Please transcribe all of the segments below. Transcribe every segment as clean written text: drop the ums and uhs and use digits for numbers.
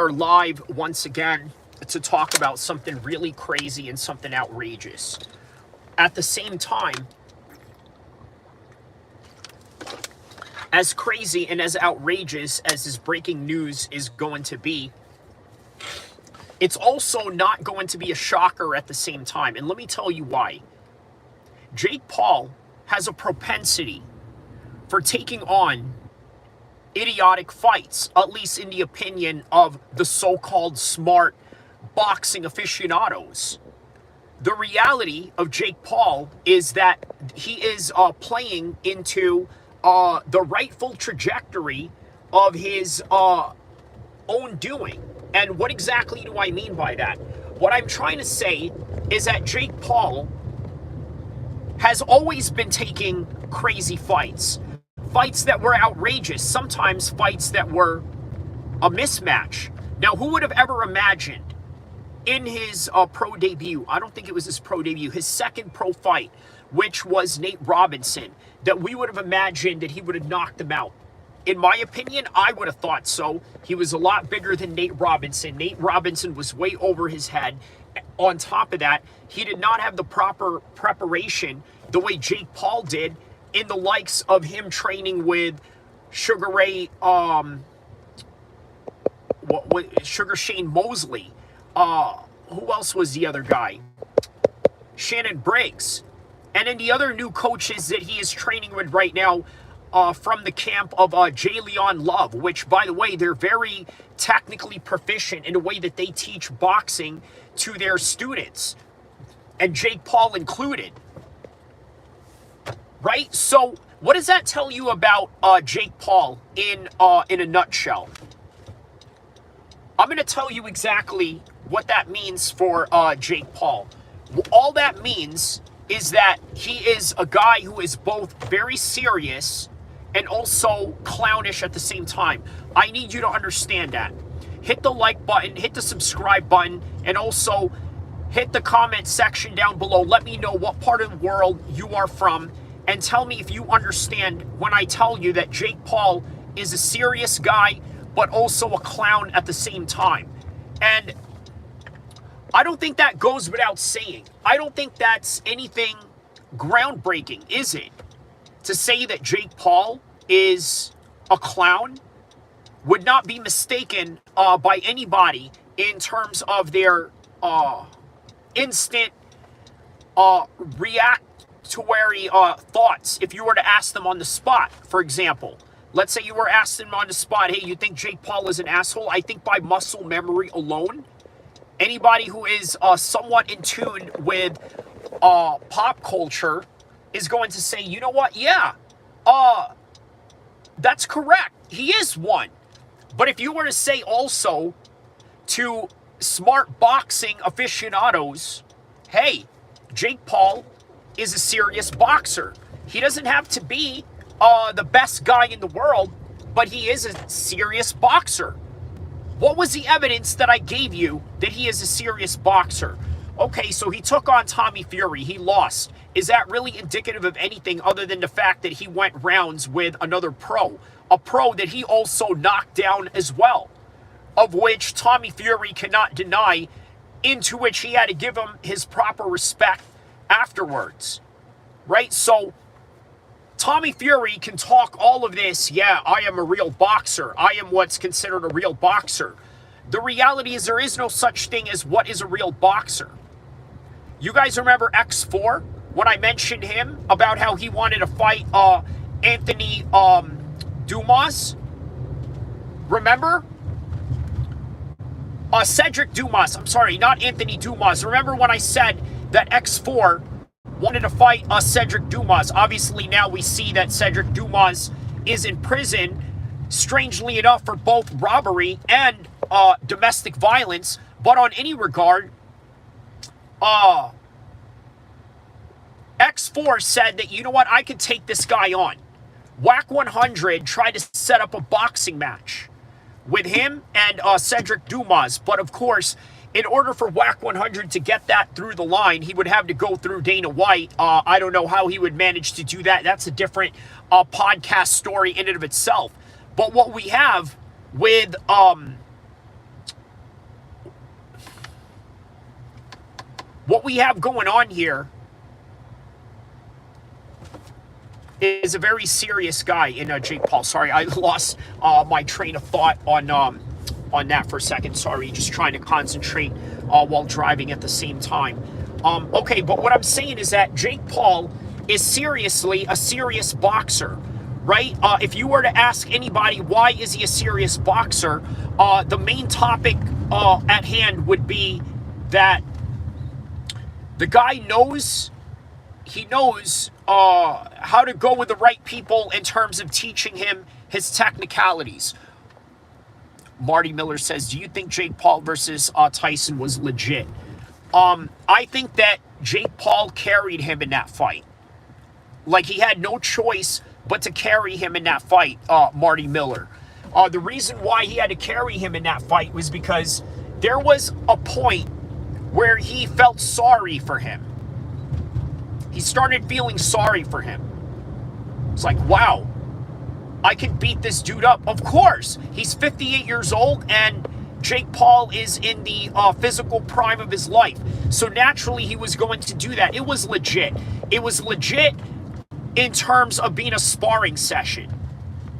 are live once again to talk about something really crazy and something outrageous. At the same time, as crazy and as outrageous as this breaking news is going to be, it's also not going to be a shocker at the same time. And let me tell you why. Jake Paul has a propensity for taking on idiotic fights, at least in the opinion of the so-called smart boxing aficionados. The reality of Jake Paul is that he is playing into the rightful trajectory of his own doing. And what exactly do I mean by that? What I'm trying to say is that Jake Paul has always been taking crazy fights. Fights that were outrageous, sometimes fights that were a mismatch. Now, who would have ever imagined in his pro debut, I don't think it was his pro debut, his second pro fight, which was Nate Robinson, that we would have imagined that he would have knocked him out? In my opinion, I would have thought so. He was a lot bigger than Nate Robinson. Nate Robinson was way over his head. On top of that, he did not have the proper preparation the way Jake Paul did, in the likes of him training with Sugar Shane Mosley. Who else was the other guy? Shannon Briggs. And then the other new coaches that he is training with right now from the camp of Jalen Love, which, by the way, they're very technically proficient in the way that they teach boxing to their students, and Jake Paul included. Right? So what does that tell you about Jake Paul in a nutshell? I'm going to tell you exactly what that means for Jake Paul. All that means is that he is a guy who is both very serious and also clownish at the same time. I need you to understand that. Hit the like button, hit the subscribe button, and also hit the comment section down below. Let me know what part of the world you are from, and tell me if you understand when I tell you that Jake Paul is a serious guy, but also a clown at the same time. And I don't think that goes without saying. I don't think that's anything groundbreaking, is it? To say that Jake Paul is a clown would not be mistaken by anybody in terms of their instant reactionary thoughts if you were to ask them on the spot. For example, let's say you were asked them on the spot, hey, you think Jake Paul is an asshole? I think by muscle memory alone, anybody who is somewhat in tune with pop culture is going to say, you know what? Yeah, that's correct. He is one. But if you were to say also to smart boxing aficionados, hey, Jake Paul is a serious boxer. He doesn't have to be the best guy in the world, but he is a serious boxer. What was the evidence that I gave you that he is a serious boxer? Okay, so he took on Tommy Fury. He lost. Is that really indicative of anything other than the fact that he went rounds with another pro? A pro that he also knocked down as well, of which Tommy Fury cannot deny, into which he had to give him his proper respect afterwards. Right? So Tommy Fury can talk all of this, yeah, I am a real boxer. I am what's considered a real boxer. The reality is there is no such thing as what is a real boxer. You guys remember X4? When I mentioned him about how he wanted to fight Anthony Dumas? Remember? Cedric Dumas. I'm sorry, not Anthony Dumas. Remember when I said that X4 wanted to fight Cedric Dumas? Obviously, now we see that Cedric Dumas is in prison, strangely enough, for both robbery and domestic violence. But on any regard, X4 said that, you know what, I could take this guy on. Whack 100 tried to set up a boxing match with him and Cedric Dumas. But of course, in order for Whack 100 to get that through the line, he would have to go through Dana White. I don't know how he would manage to do that. That's a different podcast story in and of itself. But what we have with what we have going on here is a very serious guy in Jake Paul. Sorry, I lost my train of thought on that for a second. Sorry, just trying to concentrate while driving at the same time. Okay, but what I'm saying is that Jake Paul is seriously a serious boxer, right? If you were to ask anybody why is he a serious boxer, the main topic at hand would be that the guy knows how to go with the right people in terms of teaching him his technicalities. Marty Miller says, do you think Jake Paul versus Tyson was legit? I think that Jake Paul carried him in that fight. Like, he had no choice but to carry him in that fight, Marty Miller. The reason why he had to carry him in that fight was because there was a point where he felt sorry for him. He started feeling sorry for him. It's like, wow, I can beat this dude up. Of course, he's 58 years old and Jake Paul is in the physical prime of his life. So naturally, he was going to do that. It was legit. It was legit in terms of being a sparring session.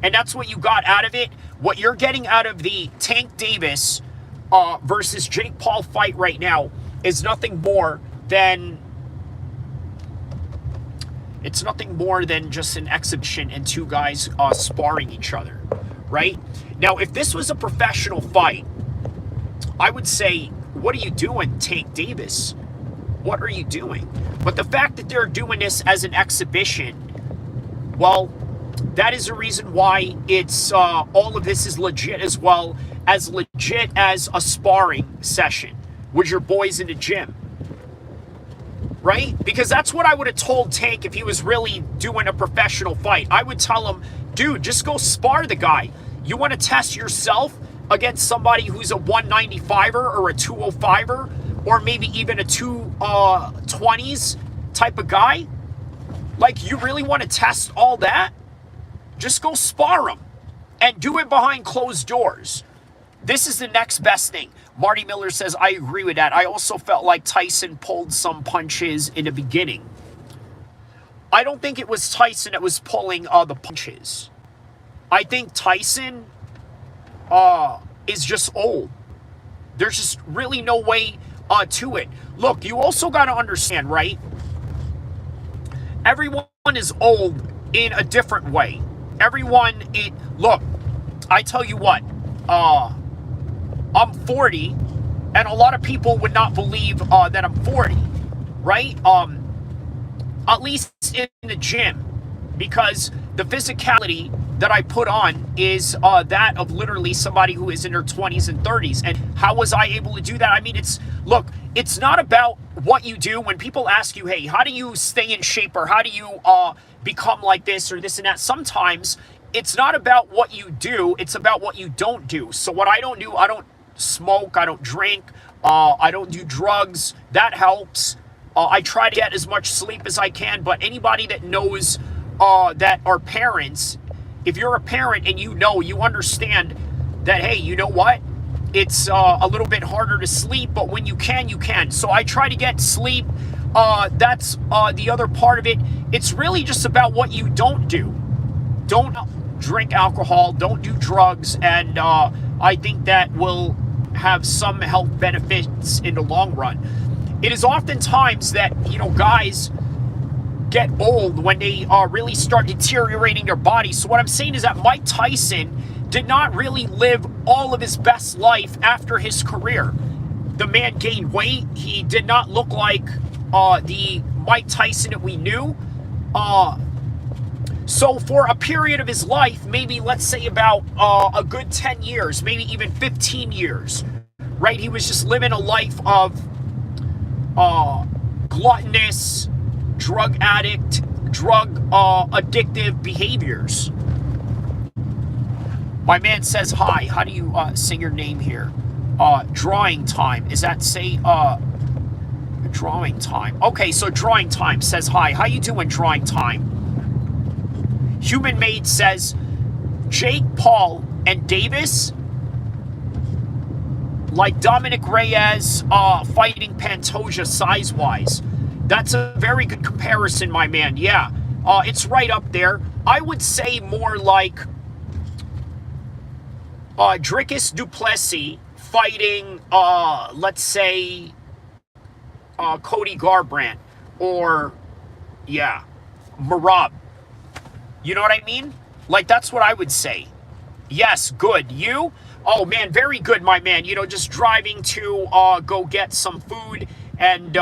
And that's what you got out of it. What you're getting out of the Tank Davis versus Jake Paul fight right now is nothing more than... It's nothing more than just an exhibition and two guys sparring each other, right? Now, if this was a professional fight, I would say, what are you doing, Tank Davis? What are you doing? But the fact that they're doing this as an exhibition, well, that is the reason why it's all of this is legit, as well as legit as a sparring session with your boys in the gym. Right? Because that's what I would have told Tank if he was really doing a professional fight. I would tell him, dude, just go spar the guy. You want to test yourself against somebody who's a 195er or a 205er or maybe even a 220s type of guy? Like, you really want to test all that? Just go spar him and do it behind closed doors. This is the next best thing. Marty Miller says, I agree with that. I also felt like Tyson pulled some punches in the beginning. I don't think it was Tyson that was pulling the punches. I think Tyson is just old. There's just really no way to it. Look, you also got to understand, right? Everyone is old in a different way. Look, I tell you what, I'm 40, and a lot of people would not believe that I'm 40, right? At least in the gym, because the physicality that I put on is that of literally somebody who is in their 20s and 30s. And how was I able to do that? I mean, it's not about what you do. When people ask you, hey, how do you stay in shape, or how do you become like this or this and that? Sometimes it's not about what you do, it's about what you don't do. So what I don't do, I don't smoke, I don't drink, I don't do drugs. That helps. I try to get as much sleep as I can. But anybody that knows that are parents, if you're a parent and you understand that, hey, you know what? It's a little bit harder to sleep, but when you can, you can. So I try to get sleep. That's the other part of it. It's really just about what you don't do. Don't drink alcohol, don't do drugs, and I think that will have some health benefits in the long run. It is oftentimes that, guys get old when they really start deteriorating their bodies. So what I'm saying is that Mike Tyson did not really live all of his best life after his career. The man gained weight. He did not look like the Mike Tyson that we knew. So for a period of his life, maybe let's say about a good 10 years, maybe even 15 years, right? He was just living a life of gluttonous, drug addict, drug addictive behaviors. My man says hi. How do you say your name here? Drawing time. Is that say drawing time? Okay, so drawing time says hi. How you doing, drawing time? Human Made says Jake Paul and Davis like Dominic Reyes fighting Pantoja size-wise. That's a very good comparison, my man. Yeah, it's right up there. I would say more like Dricus du Plessis fighting, let's say, Cody Garbrandt, or, yeah, Marab. You know what I mean? Like, that's what I would say. Yes, good. You? Oh, man, very good, my man. You know, just driving to go get some food, and,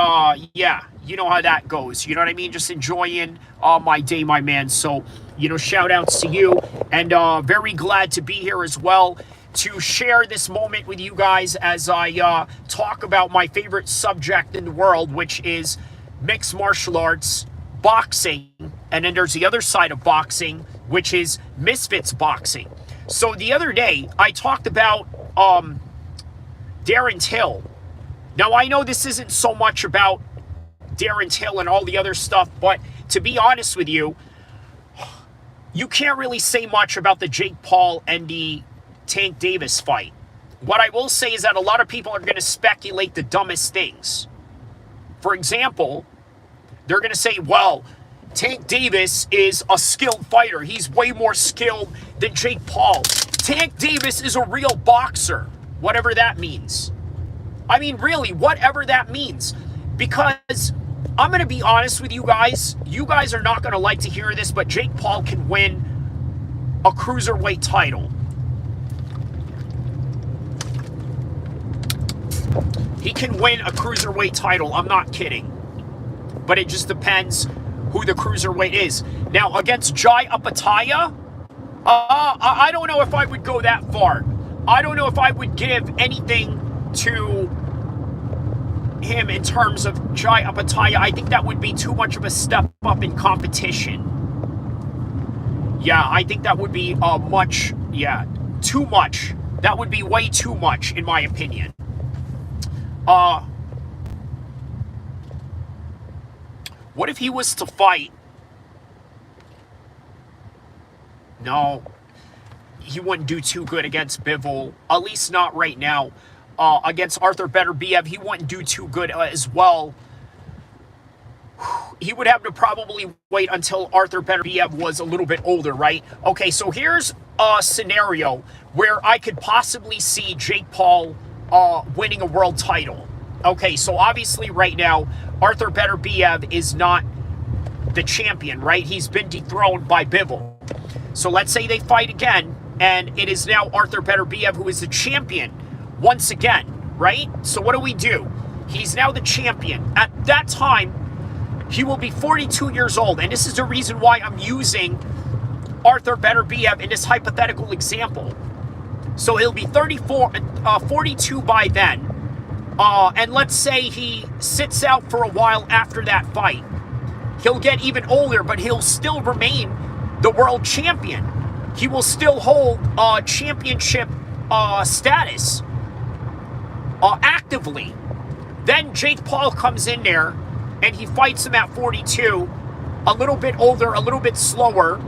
yeah, you know how that goes. You know what I mean? Just enjoying my day, my man. So, you know, shout-outs to you, and very glad to be here as well to share this moment with you guys as I talk about my favorite subject in the world, which is mixed martial arts, boxing, and then there's the other side of boxing, which is misfits boxing. So the other day, I talked about Darren Till. Now, I know this isn't so much about Darren Till and all the other stuff, but to be honest with you, you can't really say much about the Jake Paul and the Tank Davis fight. What I will say is that a lot of people are going to speculate the dumbest things. For example, they're going to say, well, Tank Davis is a skilled fighter. He's way more skilled than Jake Paul. Tank Davis is a real boxer, whatever that means. I mean, really, whatever that means. Because I'm going to be honest with you guys. You guys are not going to like to hear this, but Jake Paul can win a cruiserweight title. He can win a cruiserweight title. I'm not kidding. But it just depends who the cruiserweight is. Now, against Jai Apataya, I don't know if I would go that far. I don't know if I would give anything to him in terms of Jai Apataya. I think that would be too much of a step up in competition. Yeah, I think that would be too much. That would be way too much, in my opinion. What if he was to fight? No, he wouldn't do too good against Bivol, at least not right now. Against Arthur Beterbiev, he wouldn't do too good as well. He would have to probably wait until Arthur Beterbiev was a little bit older, right? Okay, so here's a scenario where I could possibly see Jake Paul winning a world title. Okay, so obviously right now, Arthur Beterbiev is not the champion, right? He's been dethroned by Bivol. So let's say they fight again, and it is now Arthur Beterbiev who is the champion once again, right? So what do? He's now the champion. At that time, he will be 42 years old, and this is the reason why I'm using Arthur Beterbiev in this hypothetical example. So he'll be 42 by then. And let's say he sits out for a while after that fight. He'll get even older, but he'll still remain the world champion. He will still hold championship status actively. Then Jake Paul comes in there, and he fights him at 42, a little bit older, a little bit slower,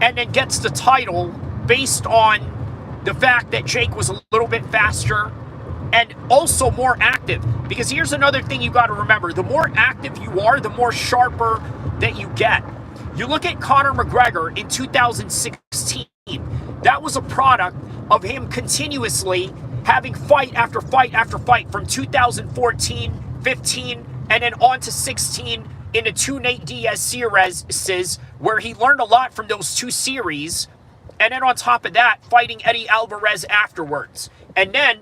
and then gets the title based on the fact that Jake was a little bit faster and also more active. Because here's another thing you got to remember. The more active you are, the more sharper that you get. You look at Conor McGregor in 2016. That was a product of him continuously having fight after fight after fight from 2014, 15, and then on to 16 in the two Nate Diaz series, where he learned a lot from those two series. And then on top of that, fighting Eddie Alvarez afterwards. And then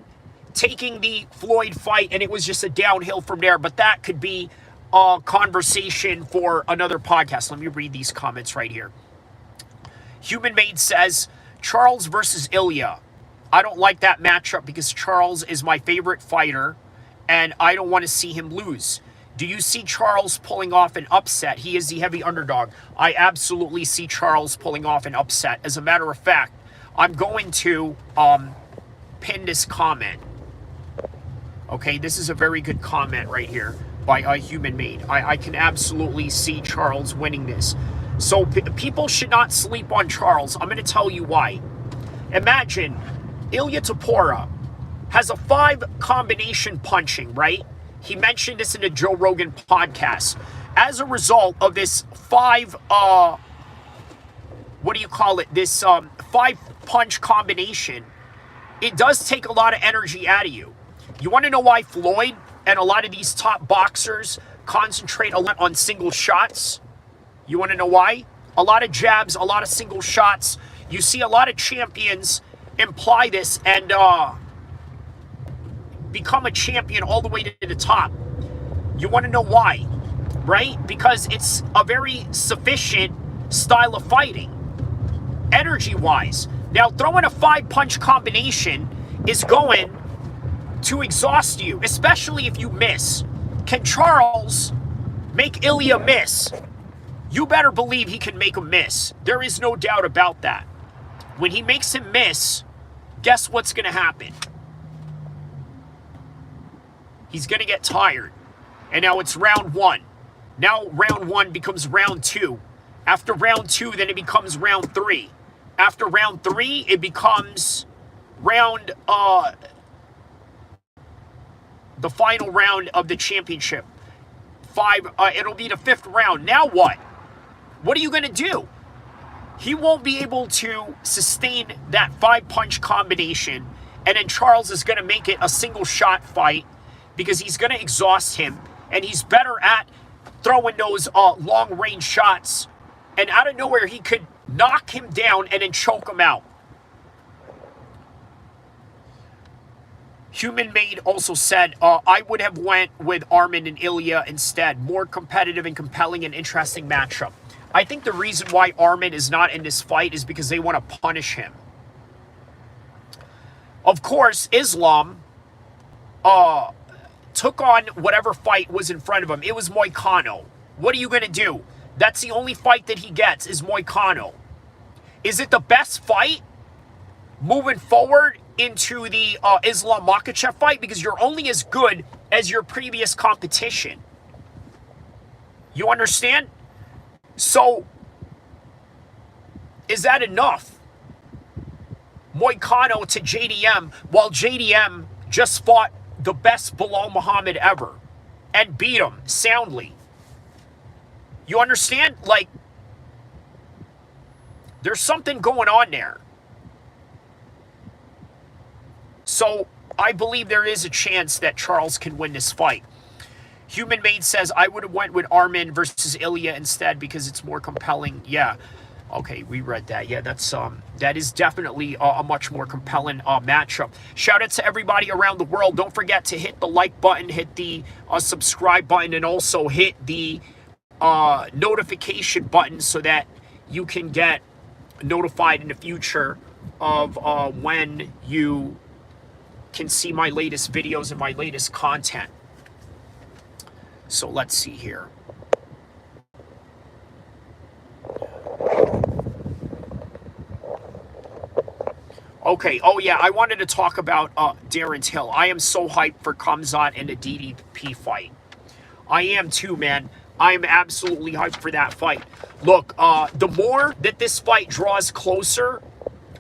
taking the Floyd fight, and it was just a downhill from there. But that could be a conversation for another podcast. Let me read these comments right here. Human Made says, Charles versus Ilya. I don't like that matchup because Charles is my favorite fighter, and I don't want to see him lose. Do you see Charles pulling off an upset? He is the heavy underdog. I absolutely see Charles pulling off an upset. As a matter of fact, I'm going to pin this comment. Okay, this is a very good comment right here by a Human Made. I can absolutely see Charles winning this. So people should not sleep on Charles. I'm going to tell you why. Imagine Ilya Tapora has a 5 combination punching, right? He mentioned this in the Joe Rogan podcast. As a result of this 5, this 5 punch combination, it does take a lot of energy out of you. You want to know why Floyd and a lot of these top boxers concentrate a lot on single shots? You want to know why? A lot of jabs, a lot of single shots. You see a lot of champions imply this and become a champion all the way to the top. You want to know why, right? Because it's a very sufficient style of fighting, energy-wise. Now, throwing a 5-punch combination is going to exhaust you, especially if you miss. Can Charles make Ilya miss? You better believe he can make him miss. There is no doubt about that. When he makes him miss, guess what's going to happen? He's going to get tired. And now it's round 1. Now round 1 becomes round 2. After round 2, then it becomes round 3. After round 3, it becomes round, the final round of the championship. It'll be the 5th round. Now what? What are you going to do? He won't be able to sustain that 5-punch combination, and then Charles is going to make it a single shot fight because he's going to exhaust him, and he's better at throwing those long-range shots, and out of nowhere he could knock him down and then choke him out. Human Made also said, I would have went with Arman and Ilya instead. More competitive and compelling and interesting matchup. I think the reason why Arman is not in this fight is because they want to punish him. Of course, Islam took on whatever fight was in front of him. It was Moicano. What are you going to do? That's the only fight that he gets is Moicano. Is it the best fight moving forward into the Islam Makhachev fight? Because you're only as good as your previous competition. You understand? So, is that enough? Moicano to JDM, while JDM just fought the best Bilal Muhammad ever and beat him soundly. You understand? Like, there's something going on there. So, I believe there is a chance that Charles can win this fight. Human Made says, I would have went with Arman versus Ilya instead because it's more compelling. Yeah. Okay, we read that. Yeah, that is definitely a much more compelling matchup. Shout out to everybody around the world. Don't forget to hit the like button, hit the subscribe button, and also hit the notification button so that you can get notified in the future of when you can see my latest videos and my latest content. So let's see here. Okay, oh yeah, I wanted to talk about Darren Till. I am so hyped for Khamzat and the DDP fight. I am too, man. I am absolutely hyped for that fight. Look, the more that this fight draws closer,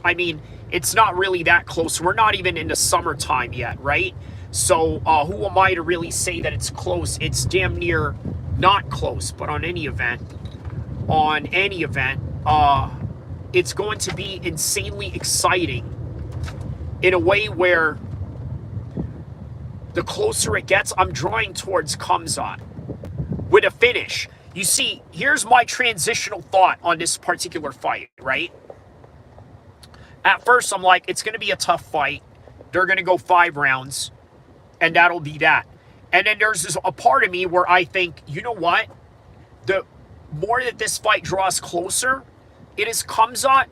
I mean, it's not really that close. We're not even in the summertime yet, right? So who am I to really say that it's close? It's damn near not close. But on any event, it's going to be insanely exciting in a way where the closer it gets, I'm drawing towards Khamzat with a finish. You see, here's my transitional thought on this particular fight, right? At first, I'm like, it's going to be a tough fight. They're going to go 5 rounds. And that'll be that. And then there's a part of me where I think, you know what? The more that this fight draws closer, it is Khamzat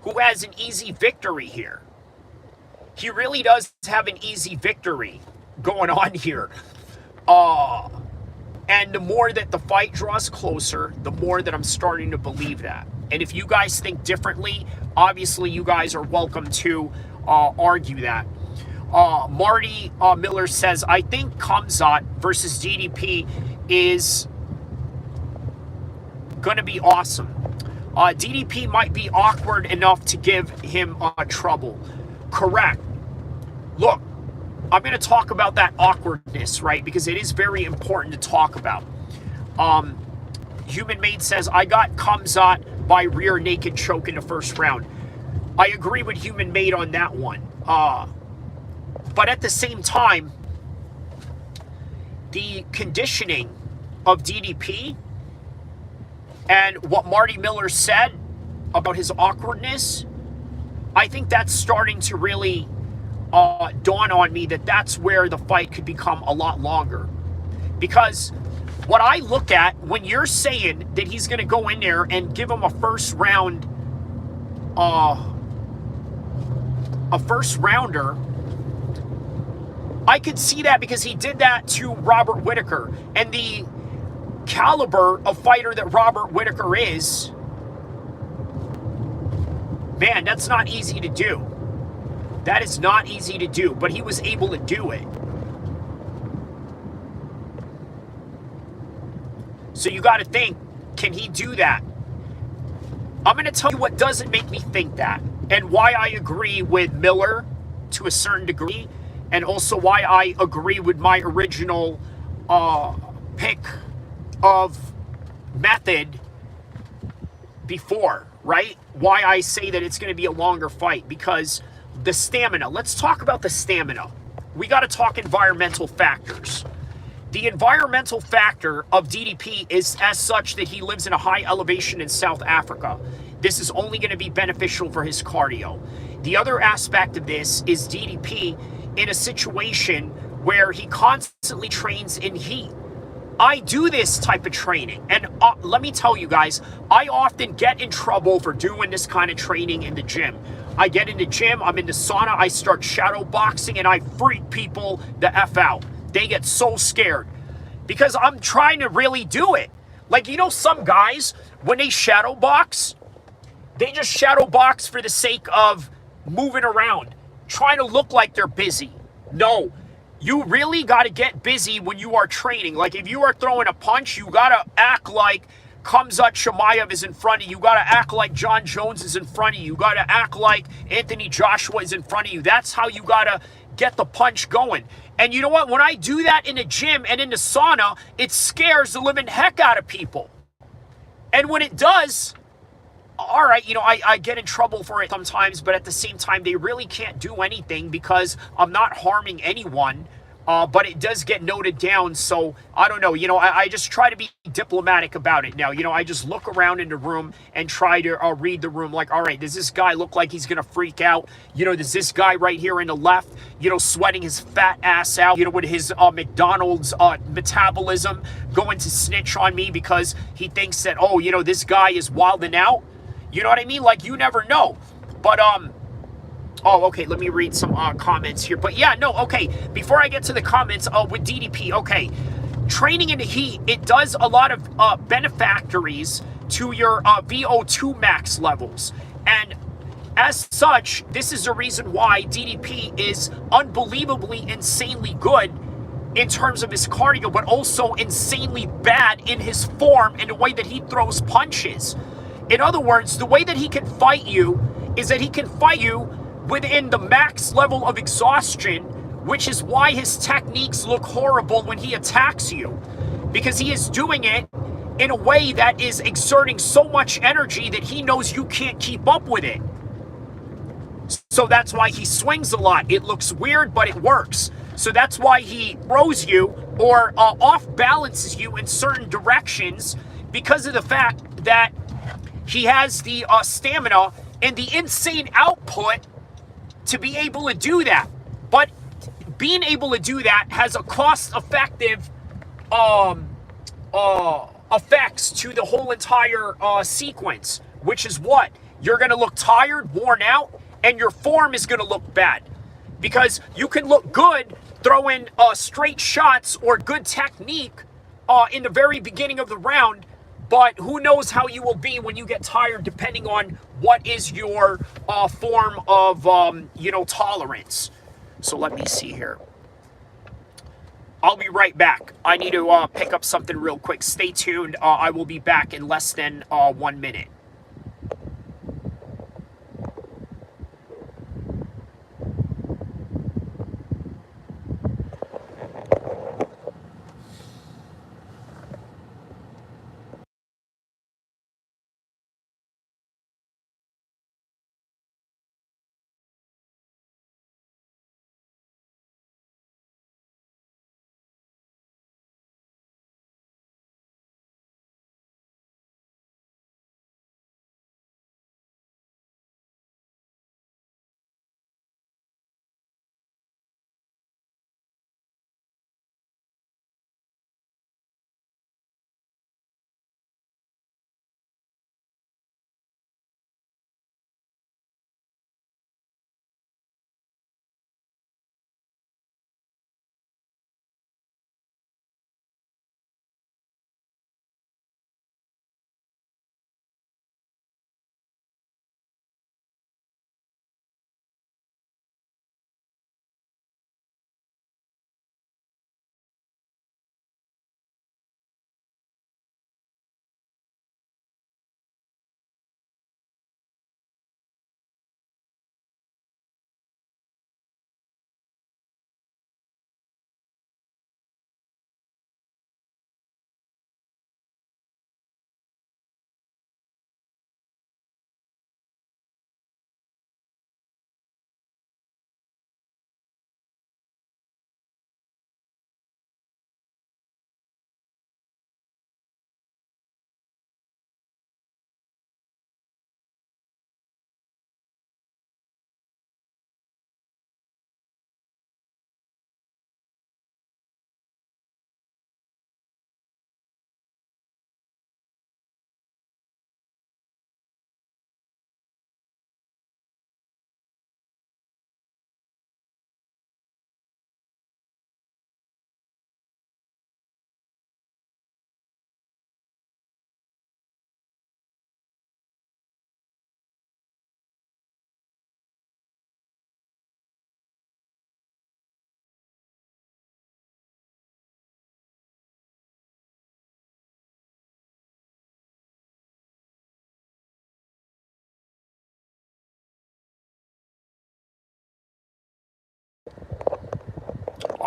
who has an easy victory here. He really does have an easy victory going on here. And the more that the fight draws closer, the more that I'm starting to believe that. And if you guys think differently, obviously you guys are welcome to argue that. Marty Miller says, I think Khamzat versus DDP is going to be awesome. DDP might be awkward enough to give him trouble. Correct. Look, I'm going to talk about that awkwardness, right? Because it is very important to talk about. Human Made says, I got Kamzat by rear naked choke in the first round. I agree with Human Made on that one. But at the same time, the conditioning of DDP and what Marty Miller said about his awkwardness, I think that's starting to really dawn on me that that's where the fight could become a lot longer. Because what I look at when you're saying that he's going to go in there and give him a first rounder, I could see that because he did that to Robert Whittaker. And the caliber of fighter that Robert Whittaker is, man, that's not easy to do. That is not easy to do, but he was able to do it. So you got to think, can he do that? I'm going to tell you what doesn't make me think that, and why I agree with Miller to a certain degree, and also why I agree with my original pick of method before, right? Why I say that it's going to be a longer fight, because the stamina. Let's talk about the stamina. We got to talk environmental factors. The environmental factor of DDP is as such that he lives in a high elevation in South Africa. This is only going to be beneficial for his cardio. The other aspect of this is DDP in a situation where he constantly trains in heat. I do this type of training, and let me tell you guys, I often get in trouble for doing this kind of training in the gym. I get in the gym, I'm in the sauna, I start shadow boxing, and I freak people the F out. They get so scared because I'm trying to really do it. Like, you know, some guys, when they shadow box, they just shadow box for the sake of moving around, trying to look like they're busy. No, you really got to get busy when you are training. Like, if you are throwing a punch, you got to act like Khamzat Chimaev is in front of you. You got to act like John Jones is in front of you. You got to act like Anthony Joshua is in front of you. That's how you got to get the punch going. And you know what? When I do that in the gym and in the sauna, it scares the living heck out of people. And when it does, all right, you know, I get in trouble for it sometimes, but at the same time, they really can't do anything because I'm not harming anyone. But it does get noted down, so I don't know. You know, I just try to be diplomatic about it now. You know, I just look around in the room and try to read the room like, all right, does this guy look like he's going to freak out? You know, does this guy right here in the left, you know, sweating his fat ass out, you know, with his McDonald's metabolism going to snitch on me because he thinks that, oh, you know, this guy is wilding out? You know what I mean? Like, you never know. But, oh, okay, let me read some comments here. But yeah, no, okay, before I get to the comments with DDP, okay, training in the heat, it does a lot of benefactories to your VO2 max levels. And as such, this is the reason why DDP is unbelievably, insanely good in terms of his cardio, but also insanely bad in his form and the way that he throws punches. In other words, the way that he can fight you is that he can fight you within the max level of exhaustion, which is why his techniques look horrible when he attacks you, because he is doing it in a way that is exerting so much energy that he knows you can't keep up with it. So that's why he swings a lot. It looks weird, but it works. So that's why he throws you or off balances you in certain directions, because of the fact that he has the stamina and the insane output to be able to do that. But being able to do that has a cost-effective effects to the whole entire sequence, which is what? You're going to look tired, worn out, and your form is going to look bad. Because you can look good throwing straight shots or good technique in the very beginning of the round, but who knows how you will be when you get tired, depending on what is your form of, you know, tolerance. So let me see here. I'll be right back. I need to pick up something real quick. Stay tuned. I will be back in less than 1 minute.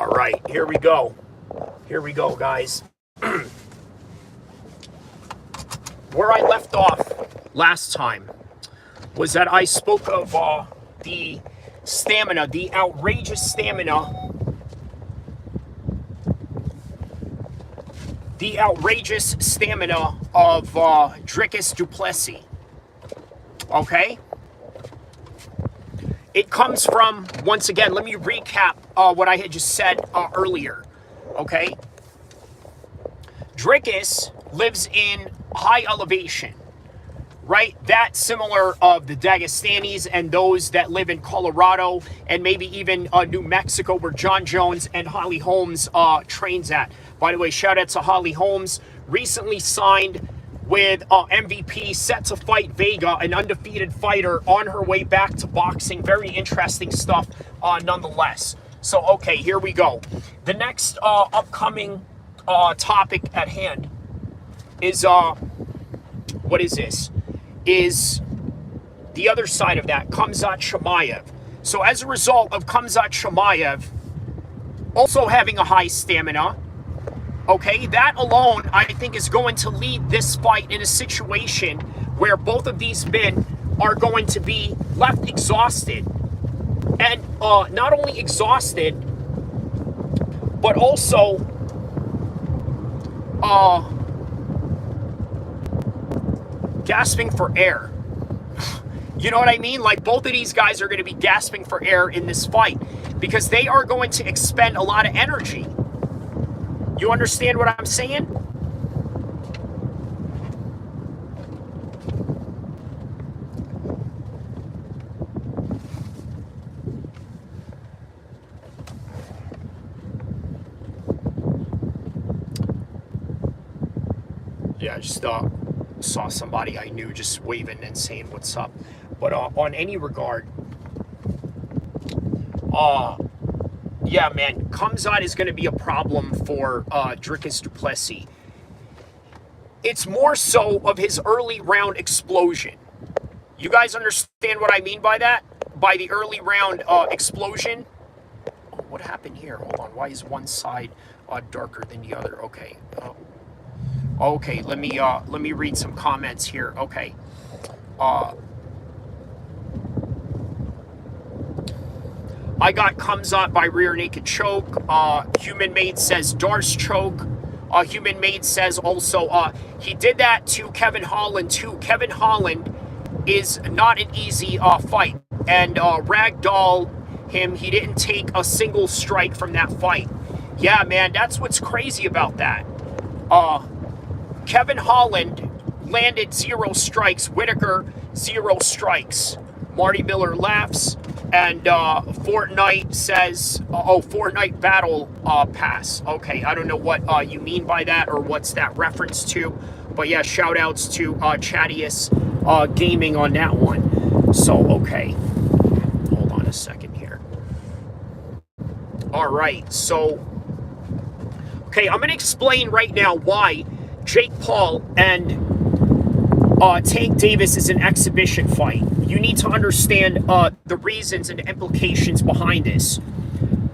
All right, here we go. Here we go, guys. Where I left off last time was that I spoke of the stamina, the outrageous stamina, of Dricus du Plessis. Okay? It comes from, once again, let me recap what I had just said earlier. Okay? Dricus lives in high elevation, right? That similar of the Dagestanis and those that live in Colorado and maybe even New Mexico, where John Jones and Holly Holmes trains at. By the way, shout out to Holly Holmes, recently signed with MVP, set to fight Vega, an undefeated fighter on her way back to boxing. Very interesting stuff nonetheless. So, okay, here we go. The next upcoming topic at hand is, what is this? Is the other side of that, Khamzat Chimaev. So as a result of Khamzat Chimaev also having a high stamina, okay, that alone, I think, is going to lead this fight in a situation where both of these men are going to be left exhausted. And not only exhausted, but also gasping for air. You know what I mean? Like, both of these guys are going to be gasping for air in this fight because they are going to expend a lot of energy. You understand what I'm saying? Yeah, I just saw somebody I knew just waving and saying what's up. But on any regard, yeah, man, Khamzat is going to be a problem for Dricus du Plessis. It's more so of his early round explosion. You guys understand what I mean by that? By the early round explosion? Oh, what happened here? Hold on. Why is one side darker than the other? Okay. Okay, let me read some comments here. Okay. I got Khamzat by rear naked choke. Human Made says Darce choke. Human Made says also he did that to Kevin Holland too. Kevin Holland is not an easy fight, and ragdoll him. He didn't take a single strike from that fight. Yeah, man, that's what's crazy about that. Kevin Holland landed 0 strikes. Whitaker 0 strikes. Marty Miller laughs. And Fortnite says, oh, Fortnite Battle Pass. Okay, I don't know what you mean by that or what's that reference to. But yeah, shout outs to Chadius Gaming on that one. So, okay. Hold on a second here. All right, so, okay, I'm going to explain right now why Jake Paul and Tank Davis is an exhibition fight. You need to understand the reasons and the implications behind this.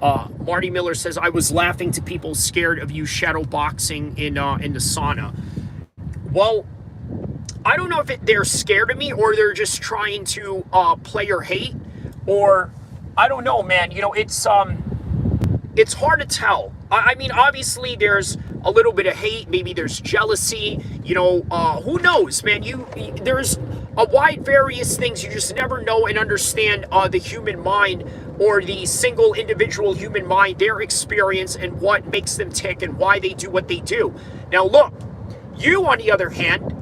Marty Miller says, I was laughing to people scared of you shadow boxing in the sauna. Well, I don't know if they're scared of me or they're just trying to play or hate, or I don't know, man. You know, it's hard to tell. I mean, obviously there's a little bit of hate, maybe there's jealousy, you know, who knows, man. There's a wide various things. You just never know and understand the human mind or the single individual human mind, their experience and what makes them tick and why they do what they do. Now, look, you, on the other hand,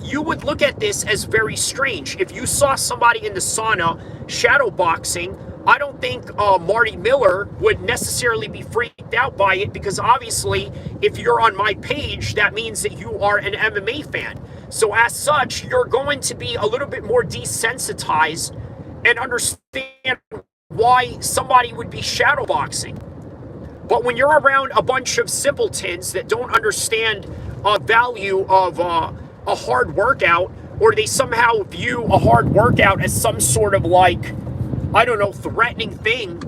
you would look at this as very strange. If you saw somebody in the sauna shadow boxing, I don't think Marty Miller would necessarily be freaked out by it, because obviously if you're on my page, that means that you are an MMA fan. So as such, you're going to be a little bit more desensitized and understand why somebody would be shadow boxing. But when you're around a bunch of simpletons that don't understand value of a hard workout, or they somehow view a hard workout as some sort of, like, I don't know, threatening thing,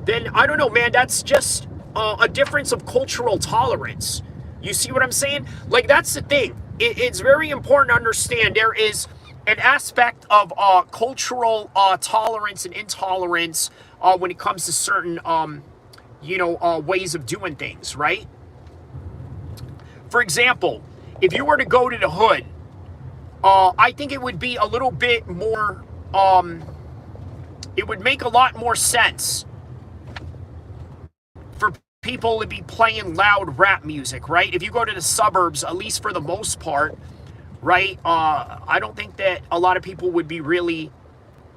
then I don't know, man. That's just a difference of cultural tolerance. You see what I'm saying? Like, that's the thing. It's very important to understand there is an aspect of cultural tolerance and intolerance when it comes to certain, ways of doing things, right? For example, if you were to go to the hood, I think it would be a little bit more, it would make a lot more sense for people to be playing loud rap music, right? If you go to the suburbs, at least for the most part, right? I don't think that a lot of people would be really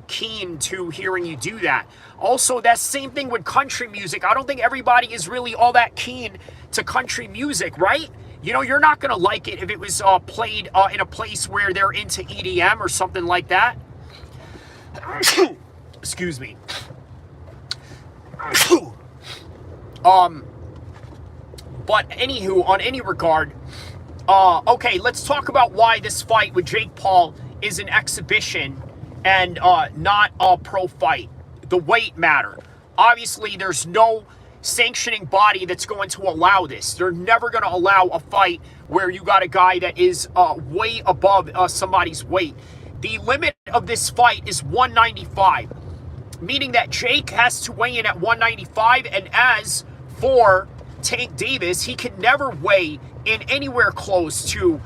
keen to hearing you do that. Also, that same thing with country music. I don't think everybody is really all that keen to country music, right? You know, you're not going to like it if it was played in a place where they're into EDM or something like that. Excuse me. But anywho, on any regard, okay, let's talk about why this fight with Jake Paul is an exhibition and not a pro fight. The weight matter. Obviously, there's no sanctioning body that's going to allow this. They're never going to allow a fight where you got a guy that is way above somebody's weight. The limit of this fight is 195, meaning that Jake has to weigh in at 195, and as for Tank Davis, he can never weigh in anywhere close to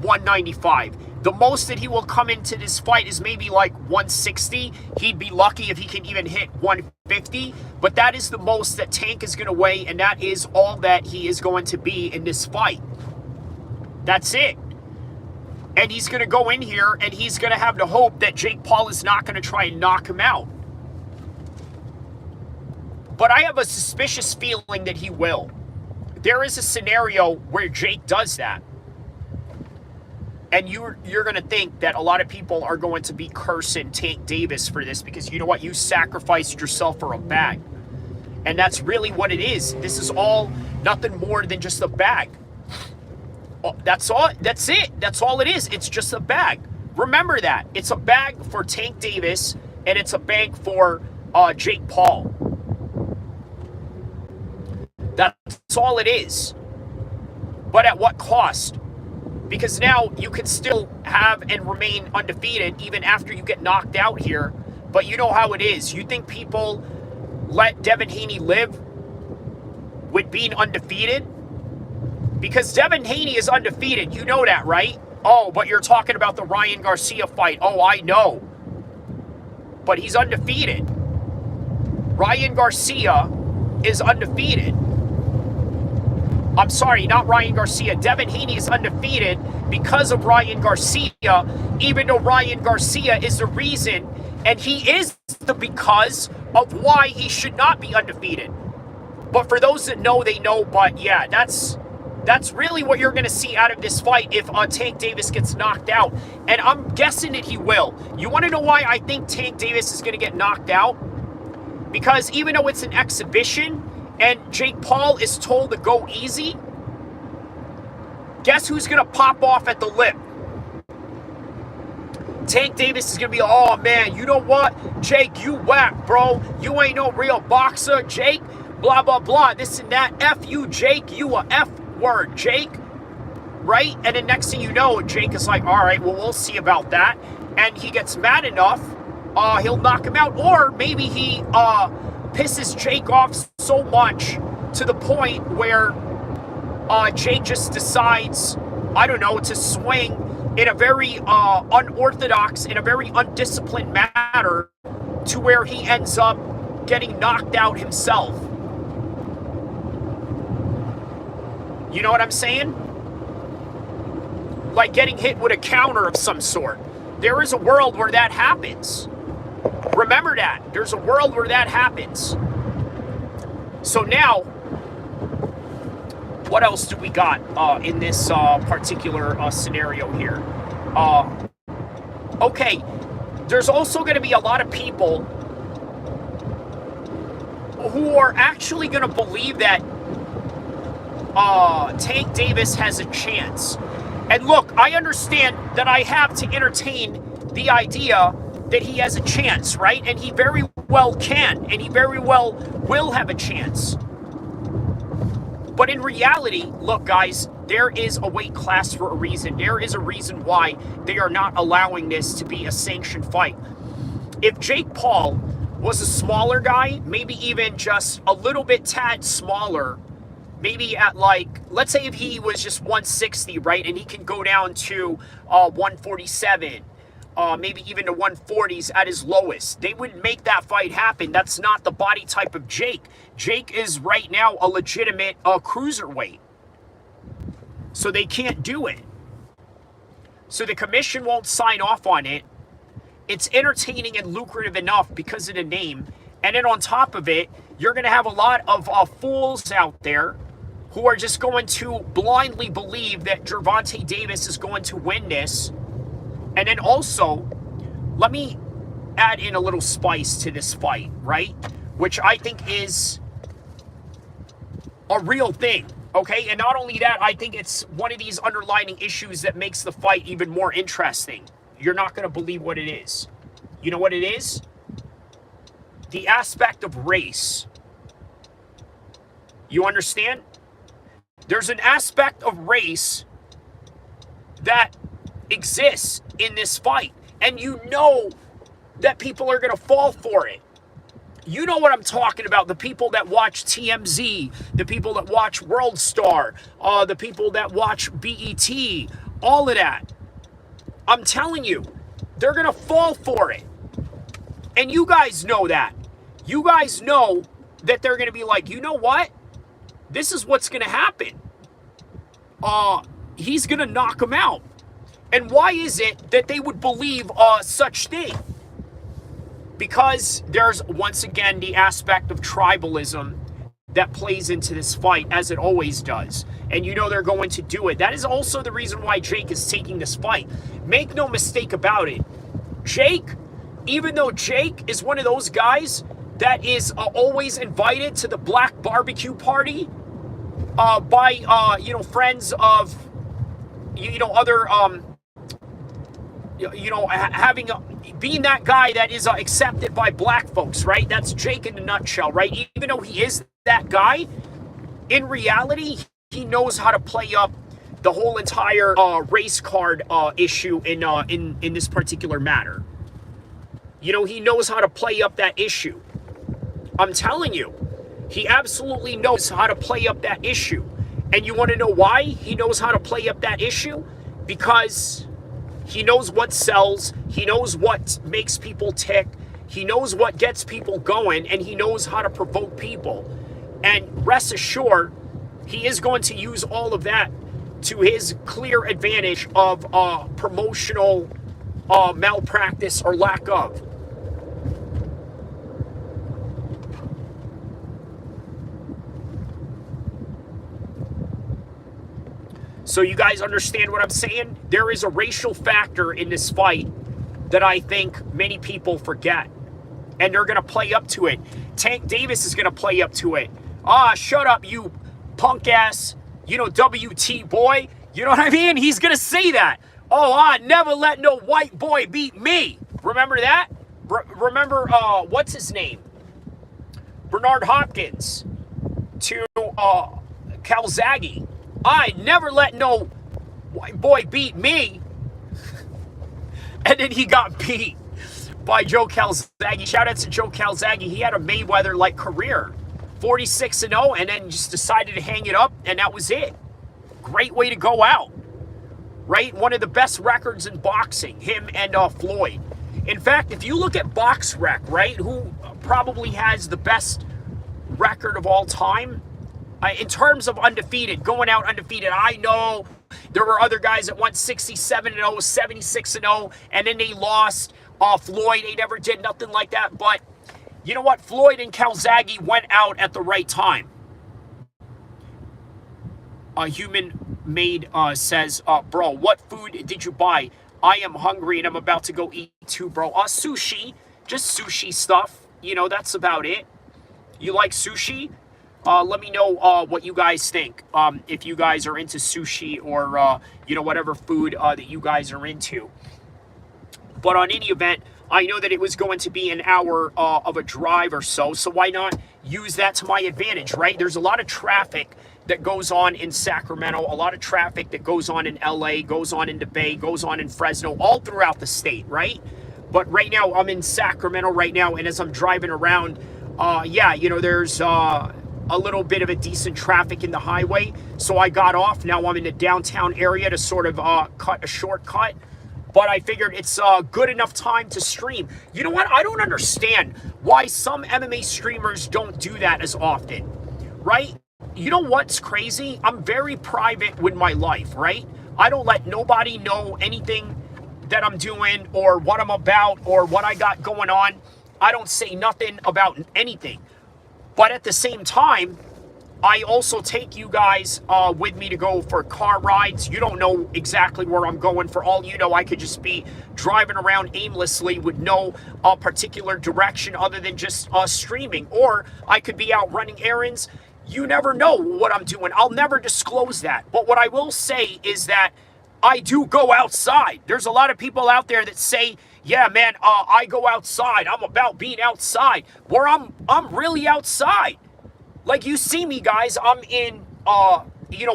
195. The most that he will come into this fight is maybe like 160. He'd be lucky if he can even hit 150. But that is the most that Tank is going to weigh, and that is all that he is going to be in this fight. That's it. And he's going to go in here, and he's going to have the hope that Jake Paul is not going to try and knock him out. But I have a suspicious feeling that he will. There is a scenario where Jake does that. And you're going to think that a lot of people are going to be cursing Tank Davis for this because, you know what, you sacrificed yourself for a bag. And that's really what it is. This is all nothing more than just a bag. That's all. That's it. That's all it is. It's just a bag. Remember that. It's a bag for Tank Davis, and it's a bag for Jake Paul. That's all it is. But at what cost? Because now you can still have and remain undefeated even after you get knocked out here. But you know how it is. You think people let Devin Haney live with being undefeated? Because Devin Haney is undefeated. You know that, right? Oh, but you're talking about the Ryan Garcia fight. Oh, I know. But he's undefeated. Ryan Garcia is undefeated. I'm sorry, not Ryan Garcia. Devin Haney is undefeated because of Ryan Garcia, even though Ryan Garcia is the reason, and he is the because of why he should not be undefeated. But for those that know, they know. But yeah, that's really what you're going to see out of this fight if Tank Davis gets knocked out. And I'm guessing that he will. You want to know why I think Tank Davis is going to get knocked out? Because even though it's an exhibition, and Jake Paul is told to go easy, guess who's going to pop off at the lip? Tank Davis is going to be, oh man, you know what? Jake, you whack, bro. You ain't no real boxer, Jake. Blah, blah, blah, this and that. F you, Jake. You a F word, Jake. Right? And then next thing you know, Jake is like, all right, well, we'll see about that. And he gets mad enough, he'll knock him out. Or maybe he pisses Jake off so much to the point where Jake just decides, I don't know, to swing in a very unorthodox, in a very undisciplined manner to where he ends up getting knocked out himself. You know what I'm saying? Like getting hit with a counter of some sort. There is a world where that happens. Remember that. There's a world where that happens. So now, what else do we got in this particular scenario here? Okay, there's also going to be a lot of people who are actually going to believe that Tank Davis has a chance. And look, I understand that I have to entertain the idea that he has a chance, right? And he very well can, and he very well will have a chance. But in reality, look, guys, there is a weight class for a reason. There is a reason why they are not allowing this to be a sanctioned fight. If Jake Paul was a smaller guy, maybe even just a little bit tad smaller, maybe at like, let's say if he was just 160, right, and he can go down to 147, maybe even to 140s at his lowest, they wouldn't make that fight happen. That's not the body type of Jake. Jake is right now a legitimate cruiserweight. So they can't do it. So the commission won't sign off on it. It's entertaining and lucrative enough because of the name. And then on top of it, you're going to have a lot of fools out there who are just going to blindly believe that Gervonta Davis is going to win this. And then also, let me add in a little spice to this fight, right? Which I think is a real thing, okay? And not only that, I think it's one of these underlying issues that makes the fight even more interesting. You're not going to believe what it is. You know what it is? The aspect of race. You understand? There's an aspect of race that exists in this fight. And you know that people are going to fall for it. You know what I'm talking about. The people that watch TMZ, the people that watch World Star, the people that watch BET, all of that. I'm telling you, they're going to fall for it. And you guys know that. You guys know that they're going to be like, you know what? This is what's going to happen. He's going to knock him out. And why is it that they would believe such thing? Because there's, once again, the aspect of tribalism that plays into this fight, as it always does. And you know they're going to do it. That is also the reason why Jake is taking this fight. Make no mistake about it. Jake, even though Jake is one of those guys that is always invited to the black barbecue party by, friends of, other, being that guy that is accepted by black folks, right? That's Jake in a nutshell, right? Even though he is that guy, in reality, he knows how to play up the whole entire race card issue in this particular matter. You know, he knows how to play up that issue. I'm telling you, he absolutely knows how to play up that issue. And you want to know why he knows how to play up that issue? Because he knows what sells, he knows what makes people tick, he knows what gets people going, and he knows how to provoke people. And rest assured, he is going to use all of that to his clear advantage of promotional malpractice or lack of. So you guys understand what I'm saying? There is a racial factor in this fight that I think many people forget. And they're going to play up to it. Tank Davis is going to play up to it. Shut up, you punk ass, WT boy. You know what I mean? He's going to say that. I never let no white boy beat me. Remember that? Remember, what's his name? Bernard Hopkins to Calzaghe. I never let no white boy beat me. And then he got beat by Joe Calzaghe. Shout out to Joe Calzaghe. He had a Mayweather-like career. 46-0, and then just decided to hang it up, and that was it. Great way to go out. Right? One of the best records in boxing, him and Floyd. In fact, if you look at BoxRec, right, who probably has the best record of all time, in terms of undefeated, going out undefeated, I know there were other guys that went 67-0, 76-0, and then they lost. Floyd, they never did nothing like that. But you know what? Floyd and Calzaghe went out at the right time. Human Made says, bro, what food did you buy? I am hungry and I'm about to go eat too, bro. Sushi, just sushi stuff. That's about it. You like sushi? Let me know what you guys think. If you guys are into sushi or, whatever food that you guys are into. But on any event, I know that it was going to be an hour of a drive or so, so why not use that to my advantage, right? There's a lot of traffic that goes on in Sacramento, a lot of traffic that goes on in LA, goes on in the Bay, goes on in Fresno, all throughout the state, right? But right now, I'm in Sacramento right now, and as I'm driving around, yeah, there's a little bit of a decent traffic in the highway. So I got off. Now I'm in the downtown area to sort of cut a shortcut. But I figured it's good enough time to stream. You know what? I don't understand why some MMA streamers don't do that as often, right? You know what's crazy? I'm very private with my life, right? I don't let nobody know anything that I'm doing or what I'm about or what I got going on. I don't say nothing about anything. But at the same time, I also take you guys with me to go for car rides. You don't know exactly where I'm going. For all you know, I could just be driving around aimlessly with no particular direction other than just streaming. Or I could be out running errands. You never know what I'm doing. I'll never disclose that. But what I will say is that I do go outside. There's a lot of people out there that say, yeah, man, I go outside. I'm about being outside. Where I'm really outside. Like, you see me, guys, I'm in,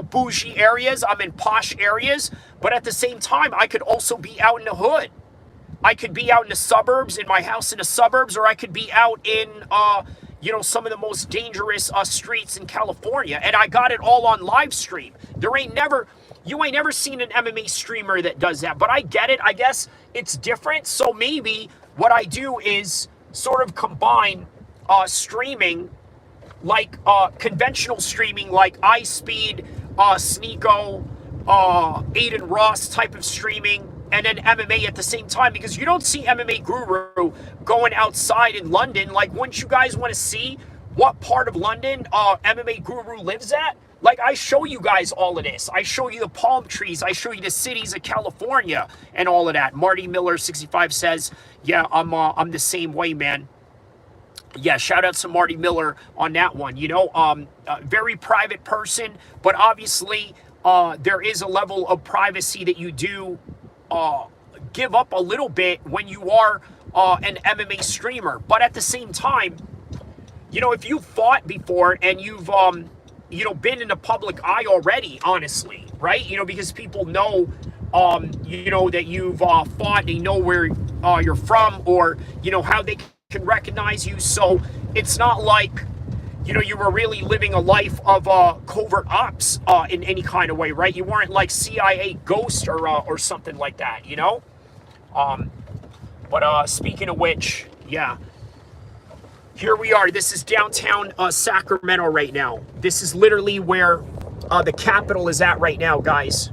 bougie areas. I'm in posh areas. But at the same time, I could also be out in the hood. I could be out in the suburbs, in my house in the suburbs, or I could be out in, some of the most dangerous streets in California. And I got it all on live stream. You ain't never seen an MMA streamer that does that. But I get it. I guess it's different. So maybe what I do is sort of combine streaming, like conventional streaming, like iSpeed, Sneeko, Aiden Ross type of streaming, and then MMA at the same time, because you don't see MMA Guru going outside in London. Like, wouldn't you guys want to see what part of London MMA Guru lives at? Like, I show you guys all of this. I show you the palm trees. I show you the cities of California and all of that. Marty Miller 65 says, yeah, I'm the same way, man. Yeah, shout out to Marty Miller on that one. Very private person, but obviously there is a level of privacy that you do give up a little bit when you are an MMA streamer. But at the same time, if you've fought before and you've been in the public eye already, honestly, right? Because people know that you've fought, they know where you're from, or how they can recognize you. So it's not like you were really living a life of covert ops in any kind of way, right? You weren't like CIA ghost or something like that, but speaking of which, yeah, here we are. This is downtown Sacramento right now. This is literally where the Capitol is at right now, guys.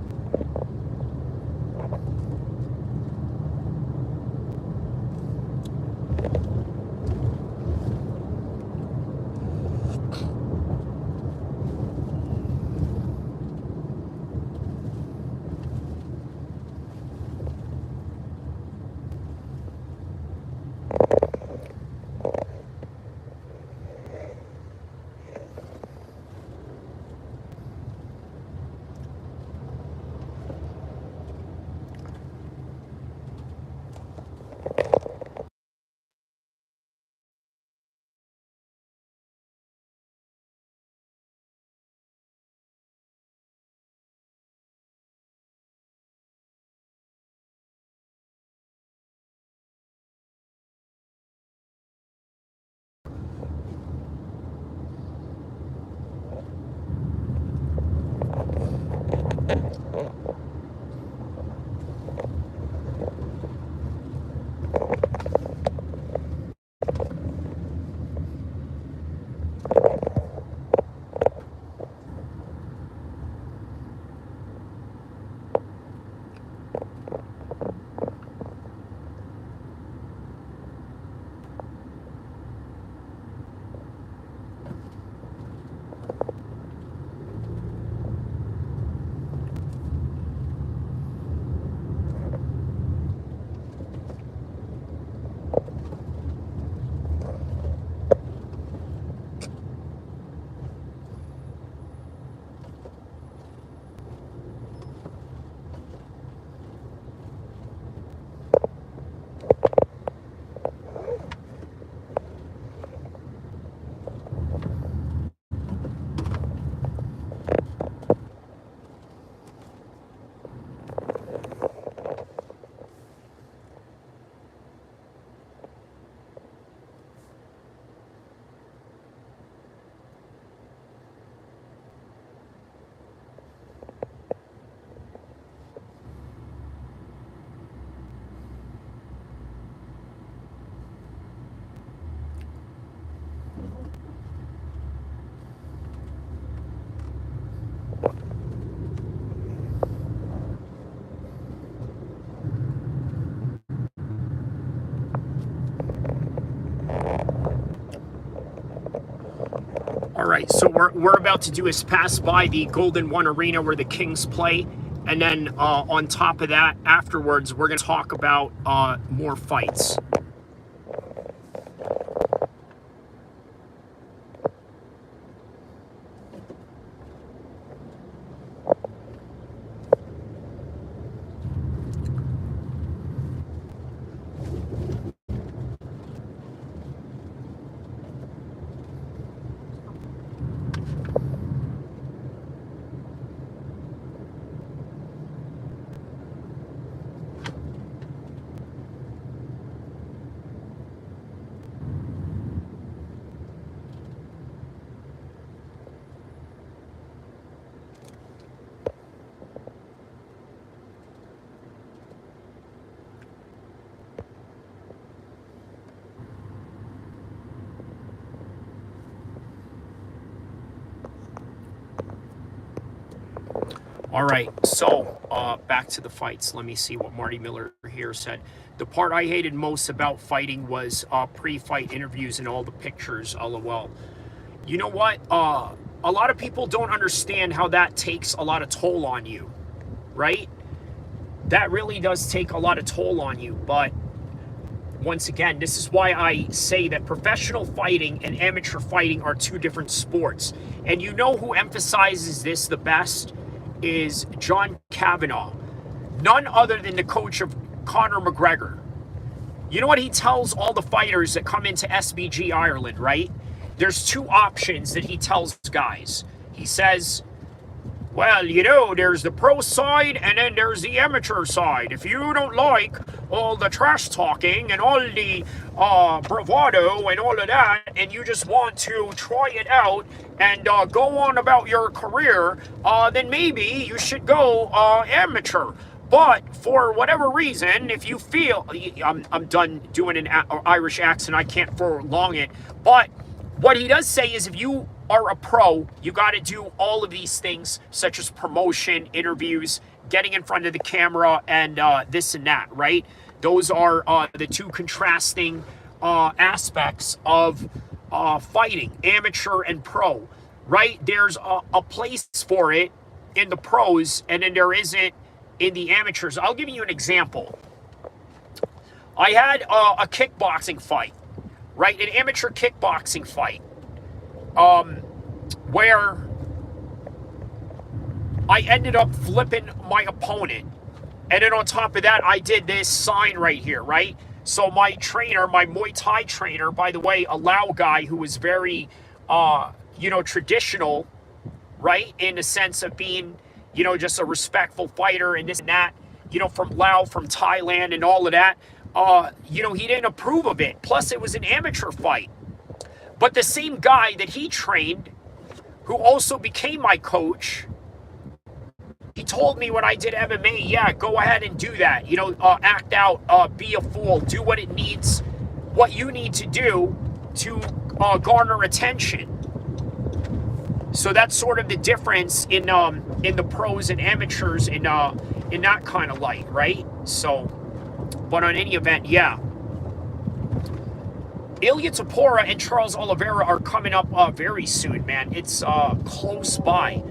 So we're about to do is pass by the Golden One Arena where the Kings play, and then on top of that, afterwards, we're going to talk about more fights. All right, so back to the fights. Let me see what Marty Miller here said. The part I hated most about fighting was pre-fight interviews and all the pictures, LOL. You know what? A lot of people don't understand how that takes a lot of toll on you, right? That really does take a lot of toll on you. But once again, this is why I say that professional fighting and amateur fighting are two different sports. And you know who emphasizes this the best is John Kavanagh, none other than the coach of Conor McGregor. You know what he tells all the fighters that come into SBG Ireland, right? There's two options that he tells guys. He says, well, you know, there's the pro side and then there's the amateur side. If you don't like all the trash talking and all the bravado and all of that, and you just want to try it out and go on about your career, then maybe you should go amateur. But for whatever reason, if you feel, I'm done doing an Irish accent, I can't prolong it, but what he does say is if you are a pro, you got to do all of these things, such as promotion, interviews, getting in front of the camera, and this and that, right? Those are the two contrasting aspects of fighting, amateur and pro, right? There's a place for it in the pros, and then there isn't in the amateurs. I'll give you an example. I had a kickboxing fight, right? An amateur kickboxing fight, where I ended up flipping my opponent. And then on top of that, I did this sign right here, right? So my trainer, my Muay Thai trainer, by the way, a Lao guy who was very, traditional, right? In the sense of being, just a respectful fighter and this and that, from Laos, from Thailand and all of that. He didn't approve of it. Plus, it was an amateur fight. But the same guy that he trained, who also became my coach, he told me when I did MMA, yeah, go ahead and do that. Act out, be a fool, do what it needs, what you need to do to garner attention. So that's sort of the difference in the pros and amateurs in that kind of light, right? So, but on any event, yeah. Ilia Topuria and Charles Oliveira are coming up very soon, man. It's close by,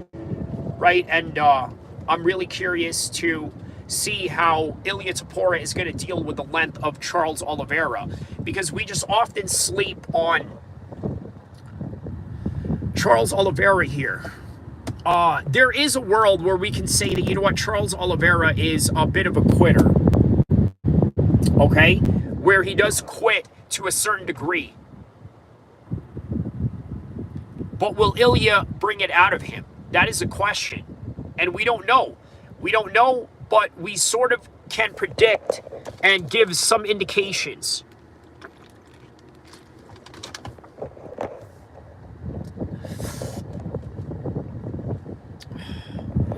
right? And I'm really curious to see how Ilia Topuria is going to deal with the length of Charles Oliveira, because we just often sleep on Charles Oliveira here. There is a world where we can say that, you know what, Charles Oliveira is a bit of a quitter, okay? Where he does quit to a certain degree. But will Ilia bring it out of him? That is a question. And we don't know. We don't know, but we sort of can predict and give some indications.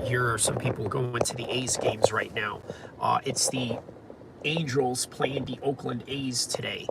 Here are some people going to the A's games right now. It's the Angels playing the Oakland A's today.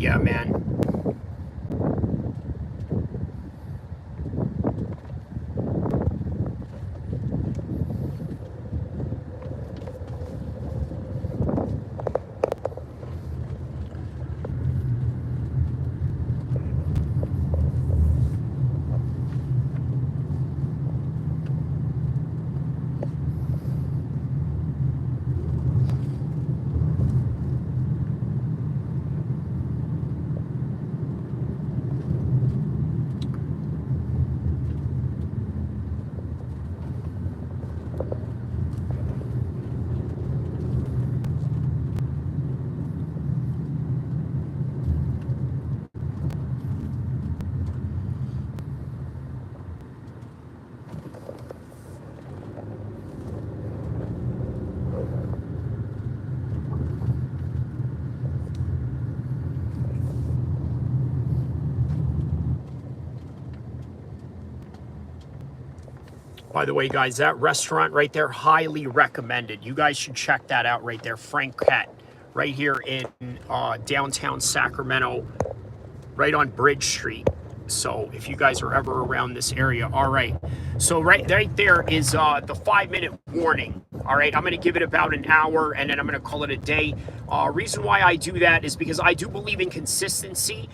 Yeah, man. By the way, guys, that restaurant right there, highly recommended. You guys should check that out right there. Frank Cat, right here in downtown Sacramento, right on Bridge Street. So if you guys are ever around this area, all right. So right there is the 5-minute warning. All right, I'm going to give it about an hour, and then I'm going to call it a day. Reason why I do that is because I do believe in consistency,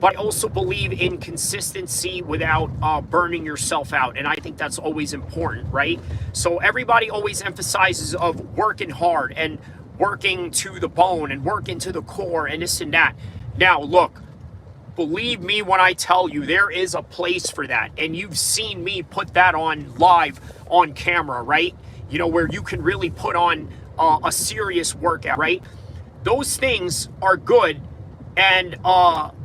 but I also believe in consistency without burning yourself out. And I think that's always important, right? So everybody always emphasizes of working hard and working to the bone and working to the core and this and that. Now, look, believe me when I tell you, there is a place for that. And you've seen me put that on live on camera, right? You know, where you can really put on a serious workout, right? Those things are good. And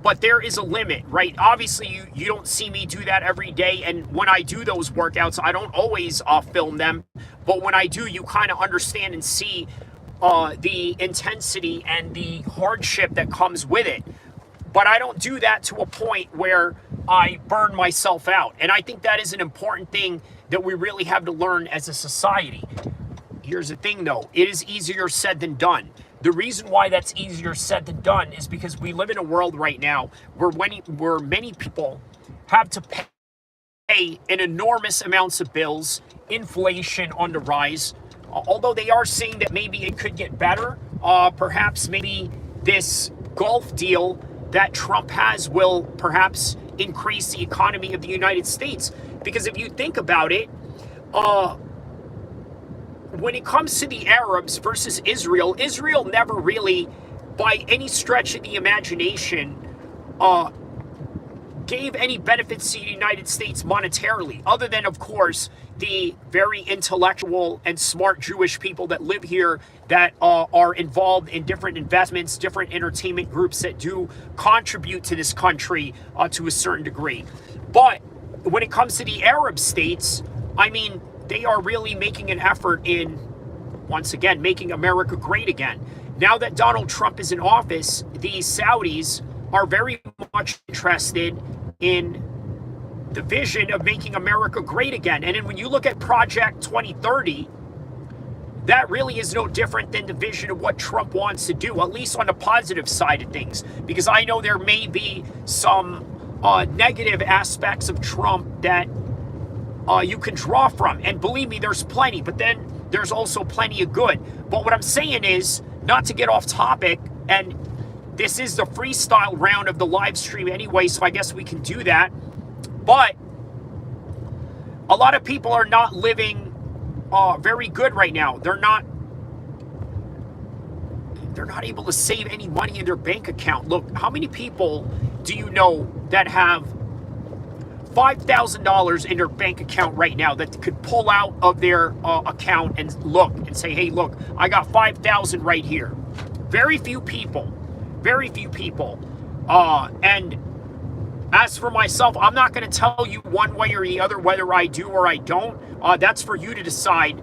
but there is a limit, right? Obviously, you don't see me do that every day. And when I do those workouts, I don't always film them. But when I do, you kind of understand and see the intensity and the hardship that comes with it. But I don't do that to a point where I burn myself out. And I think that is an important thing that we really have to learn as a society. Here's the thing, though. It is easier said than done. The reason why that's easier said than done is because we live in a world right now where many people have to pay an enormous amounts of bills, inflation on the rise. Although they are saying that maybe it could get better, perhaps maybe this Gulf deal that Trump has will perhaps increase the economy of the United States. Because if you think about it, when it comes to the Arabs versus Israel, Israel never really, by any stretch of the imagination, gave any benefits to the United States monetarily, other than, of course, the very intellectual and smart Jewish people that live here that are involved in different investments, different entertainment groups that do contribute to this country to a certain degree. But when it comes to the Arab states, I mean, they are really making an effort in, once again, making America great again. Now that Donald Trump is in office, the Saudis are very much interested in the vision of making America great again. And then when you look at Project 2030, that really is no different than the vision of what Trump wants to do, at least on the positive side of things. Because I know there may be some negative aspects of Trump that you can draw from. And believe me, there's plenty, but then there's also plenty of good. But what I'm saying is, not to get off topic, and this is the freestyle round of the live stream anyway, so I guess we can do that. But a lot of people are not living very good right now. They're not able to save any money in their bank account. Look, how many people do you know that have $5,000 in their bank account right now that could pull out of their account and look and say, hey, look, I got 5,000 right here? Very few people. Very few people. And as for myself, I'm not going to tell you one way or the other whether I do or I don't. That's for you to decide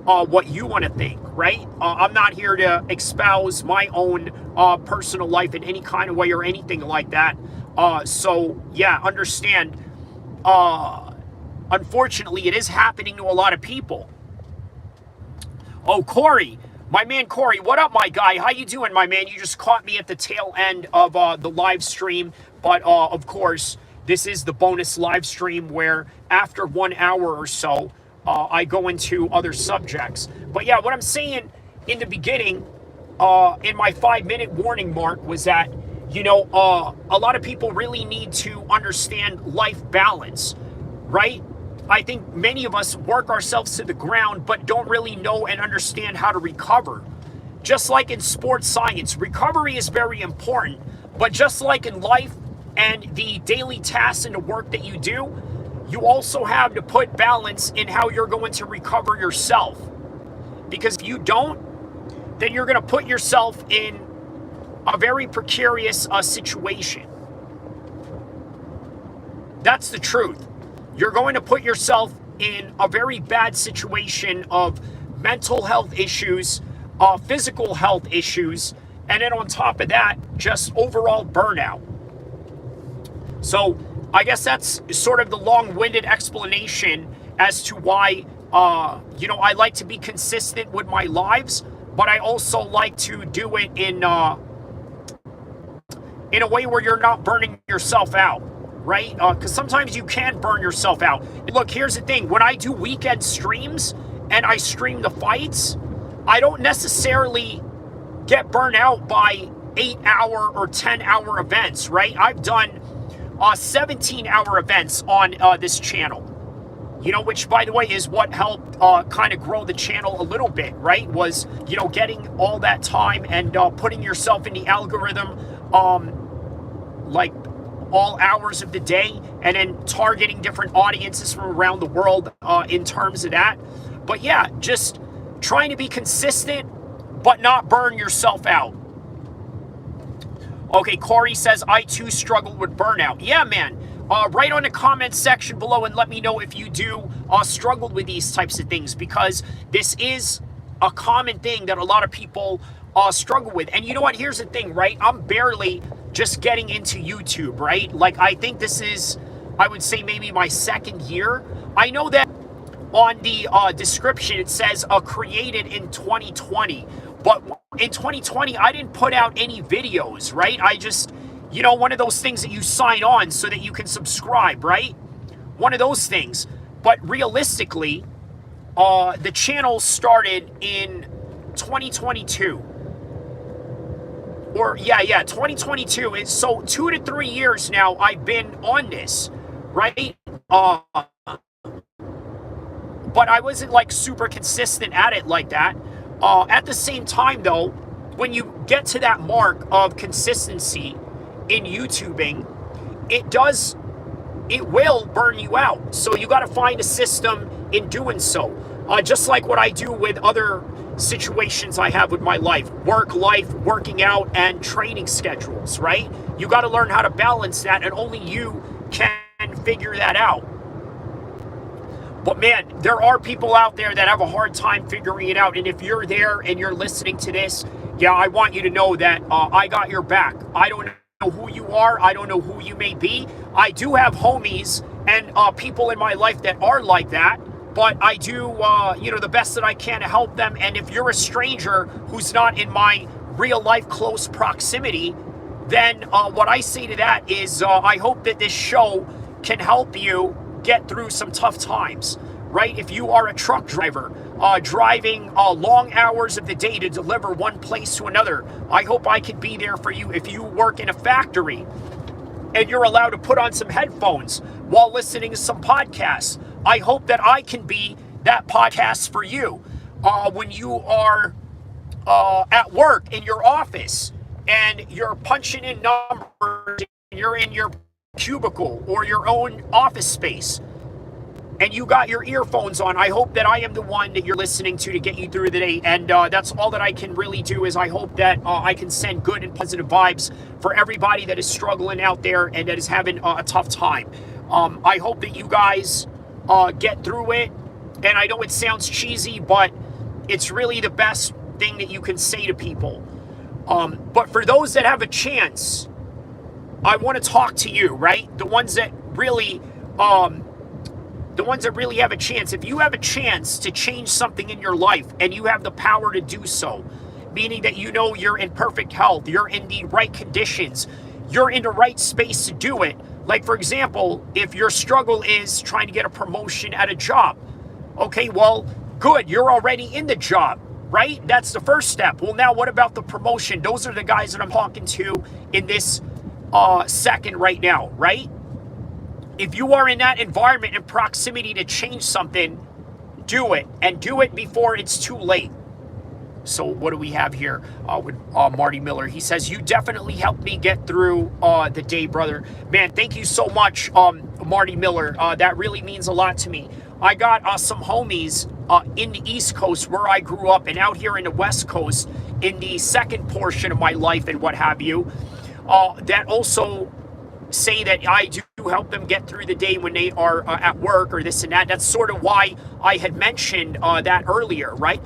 what you want to think, right? I'm not here to espouse my own personal life in any kind of way or anything like that. So, yeah, understand. Unfortunately, it is happening to a lot of people. Oh, Corey, My man Corey, what up, my guy? How you doing, my man? You just caught me at the tail end of the live stream, but of course, this is the bonus live stream where after 1 hour or so, I go into other subjects. But yeah, what I'm saying in the beginning, in my 5-minute warning mark, was that, you know, a lot of people really need to understand life balance, right? I think many of us work ourselves to the ground, but don't really know and understand how to recover. Just like in sports science, recovery is very important, but just like in life and the daily tasks and the work that you do, you also have to put balance in how you're going to recover yourself. Because if you don't, then you're going to put yourself in a very precarious situation. That's the truth. You're going to put yourself in a very bad situation of mental health issues, physical health issues, and then on top of that, just overall burnout. So I guess that's sort of the long-winded explanation as to why, you know, I like to be consistent with my lives, but I also like to do it in a way where you're not burning yourself out. Right? Because sometimes you can burn yourself out. Look, here's the thing. When I do weekend streams and I stream the fights, I don't necessarily get burnt out by 8-hour or 10-hour events, right? I've done 17-hour events on this channel, you know, which, by the way, is what helped kind of grow the channel a little bit, right? Was, you know, getting all that time and putting yourself in the algorithm, like, all hours of the day, and then targeting different audiences from around the world in terms of that. But yeah, just trying to be consistent, but not burn yourself out. Okay, Corey says, I too struggle with burnout. Yeah, man. Write on the comments section below and let me know if you do struggle with these types of things, because this is a common thing that a lot of people struggle with. And you know what? Here's the thing, right? I'm barely just getting into YouTube, right? Like, I think this is, I would say, maybe my 2nd year. I know that on the description it says created in 2020, but in 2020 I didn't put out any videos, right? I just, you know, one of those things that you sign on so that you can subscribe, right? One of those things. But realistically, the channel started in 2022. Or, yeah, 2022. And so 2 to 3 years now I've been on this, right? But I wasn't, like, super consistent at it like that. At the same time, though, when you get to that mark of consistency in YouTubing, it will burn you out. So you got to find a system in doing so. Just like what I do with other situations I have with my life, working out, and training schedules, right? You got to learn how to balance that, and only you can figure that out. But man, there are people out there that have a hard time figuring it out. And if you're there and you're listening to this, yeah, I want you to know that I got your back. I don't know who you are. I don't know who you may be. I do have homies and people in my life that are like that. But I do, you know, the best that I can to help them. And if you're a stranger who's not in my real life close proximity, then what I say to that is I hope that this show can help you get through some tough times, right? If you are a truck driver, driving long hours of the day to deliver one place to another, I hope I can be there for you. If you work in a factory and you're allowed to put on some headphones while listening to some podcasts, I hope that I can be that podcast for you. When you are at work in your office and you're punching in numbers and you're in your cubicle or your own office space and you got your earphones on, I hope that I am the one that you're listening to get you through the day. And that's all that I can really do, is I hope that I can send good and positive vibes for everybody that is struggling out there and that is having a tough time. I hope that you guys get through it. And I know it sounds cheesy, but it's really the best thing that you can say to people. But for those that have a chance, I want to talk to you, right? The ones that really, the the ones that really have a chance. If you have a chance to change something in your life and you have the power to do so, meaning that you know you're in perfect health, you're in the right conditions, you're in the right space to do it. Like, for example, if your struggle is trying to get a promotion at a job, okay, well, good, you're already in the job, right? That's the first step. Well, now what about the promotion? Those are the guys that I'm talking to in this second right now, right? If you are in that environment and proximity to change something, do it, and do it before it's too late. So what do we have here with Marty Miller? He says, you definitely helped me get through the day, brother. Man, thank you so much, Marty Miller. That really means a lot to me. I got some homies in the East Coast where I grew up, and out here in the West Coast in the second portion of my life and what have you, that also say that I do help them get through the day when they are at work or this and that. That's sort of why I had mentioned that earlier, right?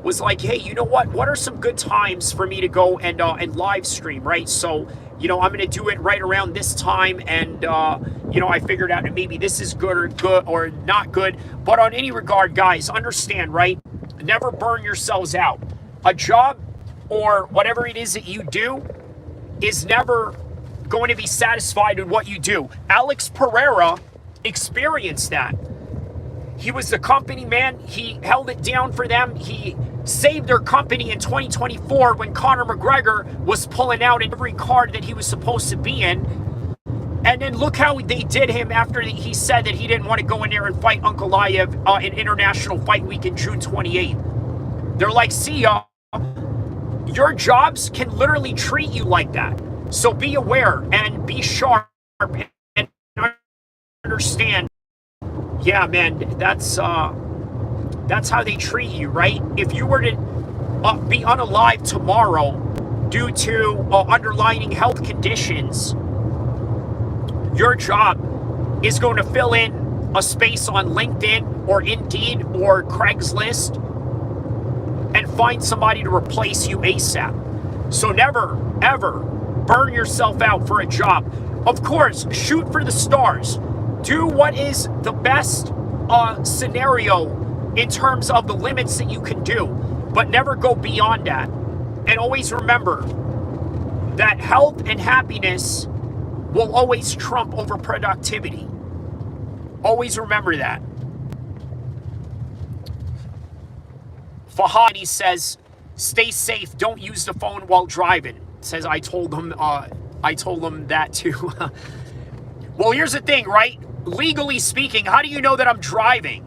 Was like, hey, you know what are some good times for me to go and live stream, right? So, you know, I'm going to do it right around this time, and you know, I figured out that maybe this is good or not good. But on any regard, guys, understand, right? Never burn yourselves out. A job or whatever it is that you do is never going to be satisfied with what you do. Alex Pereira experienced that. He was the company man. He held it down for them. He saved their company in 2024 when Conor McGregor was pulling out in every card that he was supposed to be in. And then look how they did him after he said that he didn't want to go in there and fight Ankalaev in International Fight Week in June 28th. They're like, see ya. Your jobs can literally treat you like that. So be aware and be sharp and understand. Yeah, man, that's how they treat you, right? If you were to be unalive tomorrow due to underlying health conditions, your job is going to fill in a space on LinkedIn or Indeed or Craigslist and find somebody to replace you ASAP. So never, ever burn yourself out for a job. Of course, shoot for the stars. Do what is the best scenario in terms of the limits that you can do, but never go beyond that. And always remember that health and happiness will always trump over productivity. Always remember that. Fahadi says, stay safe, don't use the phone while driving. Says, I told him that too. Well, here's the thing, right? Legally speaking, how do you know that I'm driving?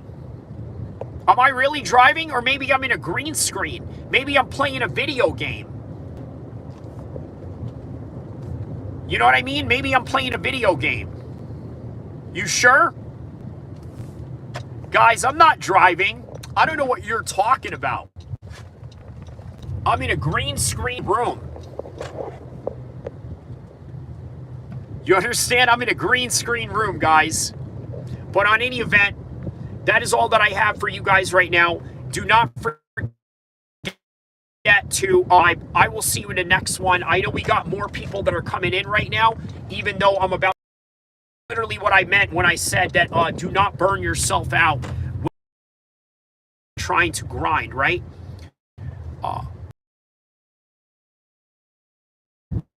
Am I really driving? Or maybe I'm in a green screen. Maybe I'm playing a video game. You know what I mean? Maybe I'm playing a video game. You sure? Guys, I'm not driving. I don't know what you're talking about. I'm in a green screen room. You understand? I'm in a green screen room, guys. But on any event, that is all that I have for you guys right now. Do not forget to, I will see you in the next one. I know we got more people that are coming in right now, even though I'm about literally what I meant when I said that do not burn yourself out trying to grind, right?